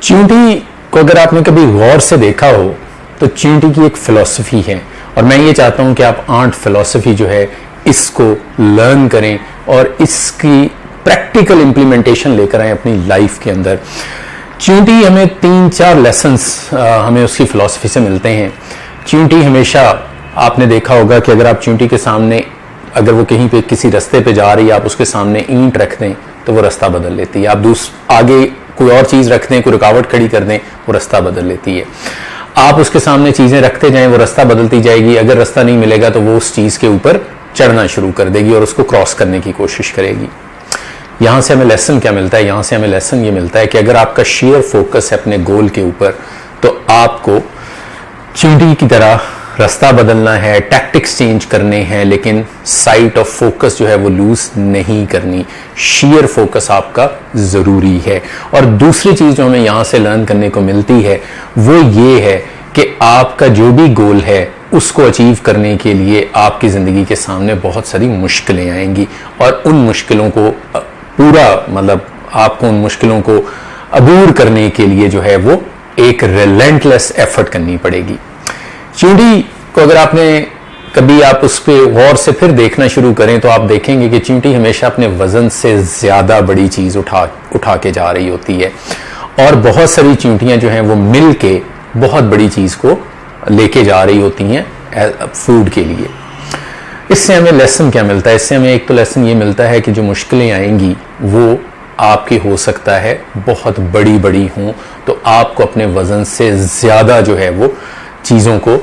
चींटी को अगर आपने कभी गौर से देखा हो तो चींटी की एक फिलॉसफी है, और मैं ये चाहता हूं कि आप आर्ट फिलॉसफी जो है इसको लर्न करें और इसकी प्रैक्टिकल इंप्लीमेंटेशन लेकर आए अपनी लाइफ के अंदर। चींटी हमें 3-4 लेसन्स हमें उसकी फिलॉसफी से मिलते हैं। चींटी हमेशा, आपने देखा होगा कि अगर आप चींटी के सामने, अगर वो कहीं पे किसी रास्ते पे जा रही है, आप उसके सामने ईंट रख दें तो वो रास्ता बदल लेती है। आप आगे कोई और चीज़ रख दें, कोई रुकावट खड़ी कर दें, वो रास्ता बदल लेती है। आप उसके सामने चीज़ें रखते जाएं, वो रास्ता बदलती जाएगी। अगर रास्ता नहीं मिलेगा तो वो उस चीज़ के ऊपर चढ़ना शुरू कर देगी और उसको क्रॉस करने की कोशिश करेगी। यहाँ से हमें लेसन क्या मिलता है? यहाँ से हमें लेसन ये मिलता है कि अगर आपका शेयर फोकस है अपने गोल के ऊपर, तो आपको चींटी की तरह रास्ता बदलना है, टैक्टिक्स चेंज करने हैं, लेकिन साइट ऑफ फोकस जो है वो लूज नहीं करनी। शेयर फोकस आपका ज़रूरी है। और दूसरी चीज़ जो हमें यहाँ से लर्न करने को मिलती है वो ये है कि आपका जो भी गोल है उसको अचीव करने के लिए आपकी ज़िंदगी के सामने बहुत सारी मुश्किलें आएंगी, और उन मुश्किलों को आपको उन मुश्किलों को अबूर करने के लिए जो है वो एक रिलेंटलेस एफर्ट करनी पड़ेगी। चींटी को अगर आपने कभी आप उस पर गौर से फिर देखना शुरू करें तो आप देखेंगे कि चींटी हमेशा अपने वजन से ज़्यादा बड़ी चीज़ उठा के जा रही होती है, और बहुत सारी चींटियां जो हैं वो मिल के बहुत बड़ी चीज़ को लेके जा रही होती हैं फूड के लिए। इससे हमें लेसन क्या मिलता है? इससे हमें एक तो लेसन ये मिलता है कि जो मुश्किलें आएंगी वो आपकी हो सकता है बहुत बड़ी बड़ी हों, तो आपको अपने वज़न से ज़्यादा जो है वो चीज़ों को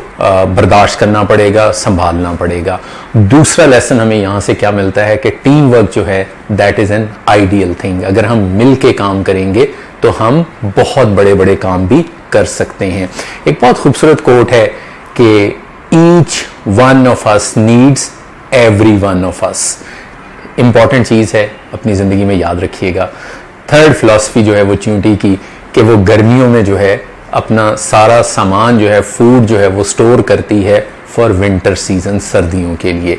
बर्दाश्त करना पड़ेगा, संभालना पड़ेगा। दूसरा लेसन हमें यहाँ से क्या मिलता है कि टीम वर्क जो है that is an ideal thing. अगर हम मिल के काम करेंगे तो हम बहुत बड़े बड़े काम भी कर सकते हैं। एक बहुत खूबसूरत कोट है कि each one of us needs every one of us. Important चीज़ है, अपनी ज़िंदगी में याद रखिएगा। थर्ड फिलॉसफी जो है वो चींटी की, कि वो गर्मियों में जो है अपना सारा सामान जो है, फूड जो है वो स्टोर करती है फॉर विंटर सीजन, सर्दियों के लिए।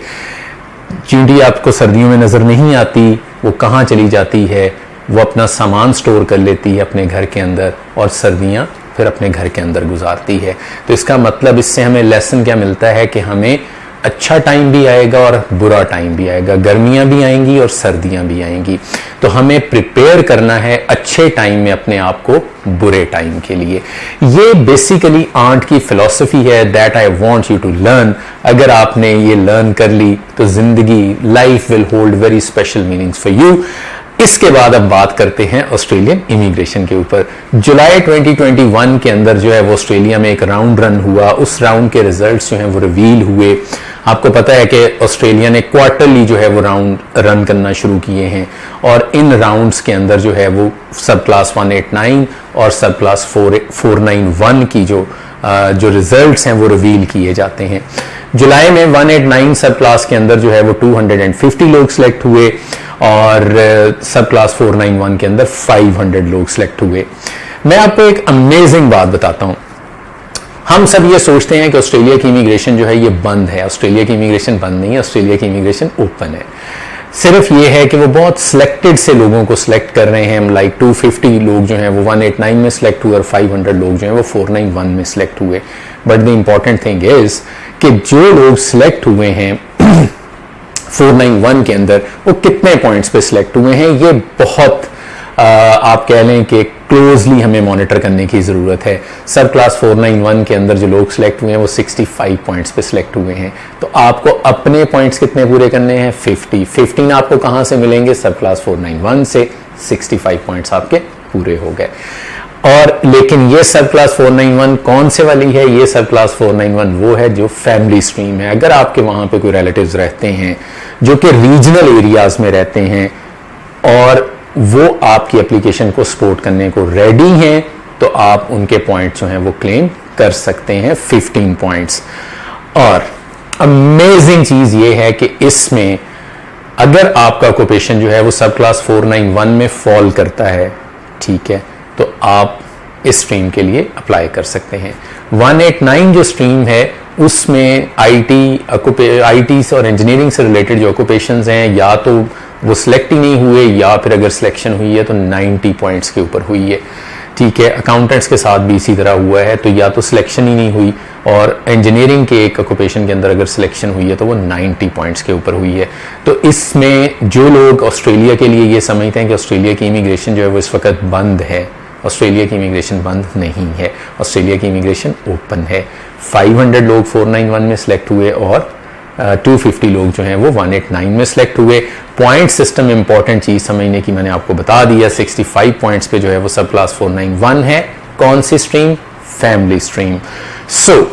चींटी आपको सर्दियों में नज़र नहीं आती, वो कहाँ चली जाती है? वो अपना सामान स्टोर कर लेती है अपने घर के अंदर, और सर्दियाँ फिर अपने घर के अंदर गुजारती है। तो इसका मतलब, इससे हमें लेसन क्या मिलता है कि हमें अच्छा टाइम भी आएगा और बुरा टाइम भी आएगा, गर्मियां भी आएंगी और सर्दियां भी आएंगी। तो हमें प्रिपेयर करना है अच्छे टाइम में अपने आप को बुरे टाइम के लिए। ये बेसिकली आर्ट की फिलॉसफी है that I want you to learn. अगर आपने ये लर्न कर ली तो जिंदगी, life will hold very special meanings for you. इसके बाद अब बात करते हैं ऑस्ट्रेलियन इमिग्रेशन के ऊपर। जुलाई 2021 के अंदर जो है वो ऑस्ट्रेलिया में एक राउंड रन हुआ। उस राउंड के रिजल्ट्स जो हैं वो रिवील हुए। आपको पता है कि ऑस्ट्रेलिया ने क्वार्टरली जो है वो राउंड रन करना शुरू किए हैं, और इन राउंड्स के अंदर जो है वो सब क्लास 189 और सब क्लास 491 की जो रिजल्ट्स हैं वो रिवील किए जाते हैं। जुलाई में 189 सब क्लास के अंदर जो है वो 250 लोग सिलेक्ट हुए, और सब क्लास 491 के अंदर 500 लोग सिलेक्ट हुए। मैं आपको एक अमेजिंग बात बताता हूं। हम सब ये सोचते हैं कि ऑस्ट्रेलिया की इमिग्रेशन जो है ये बंद है। ऑस्ट्रेलिया की इमिग्रेशन बंद नहीं है, ऑस्ट्रेलिया की इमिग्रेशन ओपन है। सिर्फ ये है कि वो बहुत सिलेक्टेड से लोगों को सिलेक्ट कर रहे हैं। लाइक 250 लोग जो हैं वो 189 में सिलेक्ट हुए, और 500 लोग जो हैं वो 491 में सिलेक्ट हुए। But the important thing is कि जो लोग सिलेक्ट हुए हैं 491 के अंदर, वो कितने पॉइंट्स पे सिलेक्ट हुए हैं, ये बहुत आप कह लें कि क्लोजली हमें मॉनिटर करने की ज़रूरत है। सब क्लास 491 के अंदर जो लोग सिलेक्ट हुए हैं वो 65 पॉइंट्स पे सिलेक्ट हुए हैं। तो आपको अपने पॉइंट्स कितने पूरे करने हैं? 15 आपको कहाँ से मिलेंगे? सब क्लास 491 से। 65 पॉइंट्स आपके पूरे हो गए। और लेकिन ये सब क्लास 491 कौन से वाली है? ये सब क्लास 491 वो है जो फैमिली स्ट्रीम है। अगर आपके वहाँ पे कोई रिलेटिव्स रहते हैं जो कि रीजनल एरियाज में रहते हैं और वो आपकी एप्लीकेशन को सपोर्ट करने को रेडी हैं, तो आप उनके पॉइंट्स जो हैं वो क्लेम कर सकते हैं, 15 पॉइंट्स। और अमेजिंग चीज़ ये है कि इसमें अगर आपका ऑक्यूपेशन जो है वो सब क्लास 491 में फॉल करता है, ठीक है, तो आप इस स्ट्रीम के लिए अप्लाई कर सकते हैं। 189 जो स्ट्रीम है उसमें आईटी और इंजीनियरिंग से रिलेटेड जो ऑक्यूपेशंस हैं, या तो वो सिलेक्ट ही नहीं हुए, या फिर अगर सिलेक्शन हुई है तो 90 पॉइंट्स के ऊपर हुई है। ठीक है, अकाउंटेंट्स के साथ भी इसी तरह हुआ है, तो या तो सिलेक्शन ही नहीं हुई, और इंजीनियरिंग के एक ऑक्यूपेशन के अंदर अगर सिलेक्शन हुई है तो वो 90 पॉइंट्स के ऊपर हुई है। तो इसमें जो लोग ऑस्ट्रेलिया के लिए ये समझते हैं कि ऑस्ट्रेलिया की इमिग्रेशन जो है वो इस वक्त बंद है, ऑस्ट्रेलिया की इमिग्रेशन बंद नहीं है, ऑस्ट्रेलिया की इमिग्रेशन ओपन है। 500 लोग 491 में सिलेक्ट हुए और 250 लोग जो हैं वो 189 में सिलेक्ट हुए। पॉइंट सिस्टम इंपॉर्टेंट चीज समझने की मैंने आपको बता दिया। 65 पॉइंट्स पे जो है वो सब क्लास 491 है। कौन सी स्ट्रीम? Family stream. सो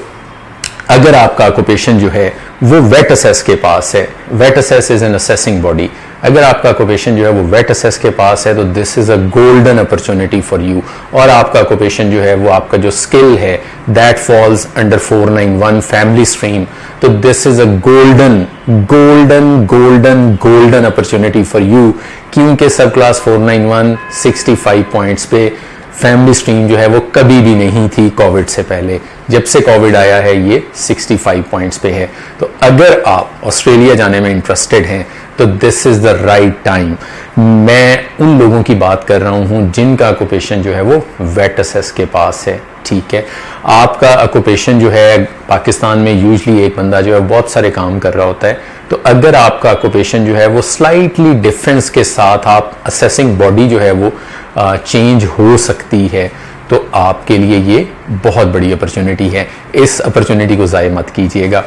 अगर आपका ऑक्यूपेशन जो है वो वेट असेस के पास है, wait assess is an assessing body, अगर आपका ऑक्यूपेशन जो है वो वेट असेस के पास है तो this is a golden opportunity for you. और आपका ऑक्यूपेशन जो है वो आपका जो स्किल है that falls under 491 family stream, तो this is a golden golden golden golden opportunity for you, क्योंकि सब क्लास 491 65 पॉइंट्स पे फैमिली स्ट्रीम जो है वो कभी भी नहीं थी कोविड से पहले। जब से कोविड आया है ये 65 पॉइंट्स पे है। तो अगर आप ऑस्ट्रेलिया जाने में इंटरेस्टेड हैं तो this is the right time. मैं उन लोगों की बात कर रहा हूं जिनका ऑक्यूपेशन जो है वो वेट असेस के पास है। ठीक है, आपका ऑक्यूपेशन जो है पाकिस्तान में यूजली एक बंदा जो है बहुत सारे काम कर रहा होता है, तो अगर आपका ऑक्यूपेशन जो है वो स्लाइटली डिफरेंस के साथ आप असेसिंग बॉडी जो है वो चेंज हो सकती है, तो आपके लिए ये बहुत बड़ी अपॉर्चुनिटी है। इस अपॉर्चुनिटी को ज़ाय मत कीजिएगा।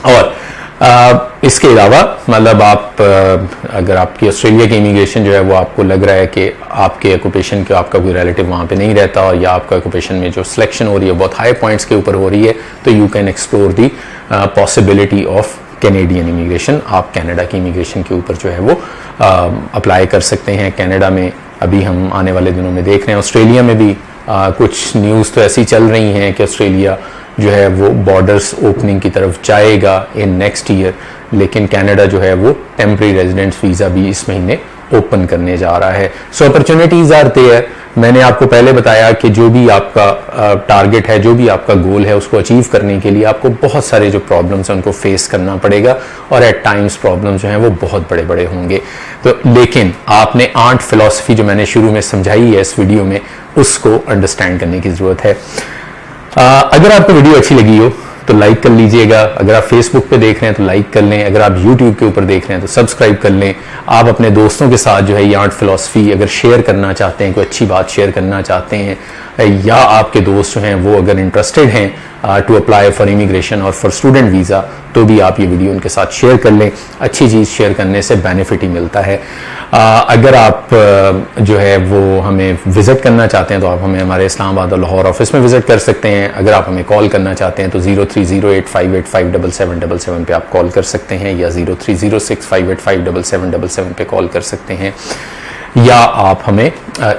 और इसके अलावा मतलब आप अगर आपकी ऑस्ट्रेलिया की इमिग्रेशन जो है वो आपको लग रहा है कि आपके ऑक्यूपेशन के आपका कोई रिलेटिव वहाँ पे नहीं रहता, और या आपका ऑक्यूपेशन में जो सिलेक्शन हो रही है बहुत हाई पॉइंट्स के ऊपर हो रही है, तो you can explore the possibility of Canadian immigration. आप कनाडा की इमिग्रेशन के ऊपर जो है वो अप्लाई कर सकते हैं। कनाडा में अभी हम आने वाले दिनों में देख रहे हैं, ऑस्ट्रेलिया में भी कुछ न्यूज़ तो ऐसी चल रही हैं कि ऑस्ट्रेलिया जो है वो बॉर्डर्स ओपनिंग की तरफ जाएगा इन नेक्स्ट ईयर, लेकिन कनाडा जो है वो टेम्परेरी रेजिडेंट्स वीज़ा भी इस महीने ओपन करने जा रहा है। सो अपॉर्चुनिटीज़ आर देयर। मैंने आपको पहले बताया कि जो भी आपका टारगेट है, जो भी आपका गोल है, उसको अचीव करने के लिए आपको बहुत सारे जो प्रॉब्लम्स हैं उनको फेस करना पड़ेगा, और एट टाइम्स प्रॉब्लम्स जो हैं वो बहुत बड़े बड़े होंगे। तो लेकिन आपने आर्ट फिलॉसफी जो मैंने शुरू में समझाई है इस वीडियो में, उसको अंडरस्टैंड करने की ज़रूरत है। अगर आपको वीडियो अच्छी लगी हो तो लाइक कर लीजिएगा। अगर आप फेसबुक पे देख रहे हैं तो लाइक कर लें। अगर आप यूट्यूब के ऊपर देख रहे हैं तो सब्सक्राइब कर लें। आप अपने दोस्तों के साथ जो है ये आर्ट फिलॉसफी अगर शेयर करना चाहते हैं, कोई अच्छी बात शेयर करना चाहते हैं, या आपके दोस्त जो हैं वो अगर इंटरेस्टेड हैं टू अप्लाई फॉर इमिग्रेशन और फॉर स्टूडेंट वीज़ा, तो भी आप ये वीडियो उनके साथ शेयर कर लें। अच्छी चीज़ शेयर करने से बेनिफिट ही मिलता है। अगर आप जो है वो हमें विज़िट करना चाहते हैं तो आप हमें हमारे इस्लामाबाद और लाहौर ऑफिस में विज़िट कर सकते हैं। अगर आप हमें कॉल करना चाहते हैं तो 0308585777 पे आप कॉल कर सकते हैं, या 0306585777 पे कॉल कर सकते हैं, या आप हमें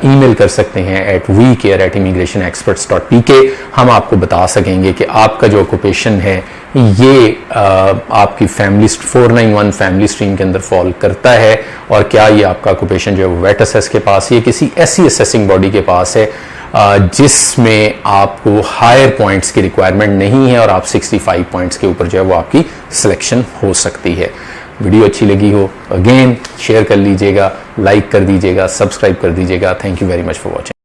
ईमेल कर सकते हैं at vcare@immigrationexperts.pk। हम आपको बता सकेंगे कि आपका जो ऑक्यूपेशन है ये आपकी फैमिली 491 फैमिली स्ट्रीम के अंदर फॉल करता है, और क्या ये आपका ऑक्यूपेशन जो है वो वेट असेस के पास, ये किसी ऐसी असेसिंग बॉडी के पास है जिसमें आपको हायर पॉइंट्स की रिक्वायरमेंट नहीं है, और आप 65 पॉइंट्स के ऊपर जो है वो आपकी सिलेक्शन हो सकती है। वीडियो अच्छी लगी हो अगेन शेयर कर लीजिएगा, लाइक कर दीजिएगा, सब्सक्राइब कर दीजिएगा। Thank you very much for watching.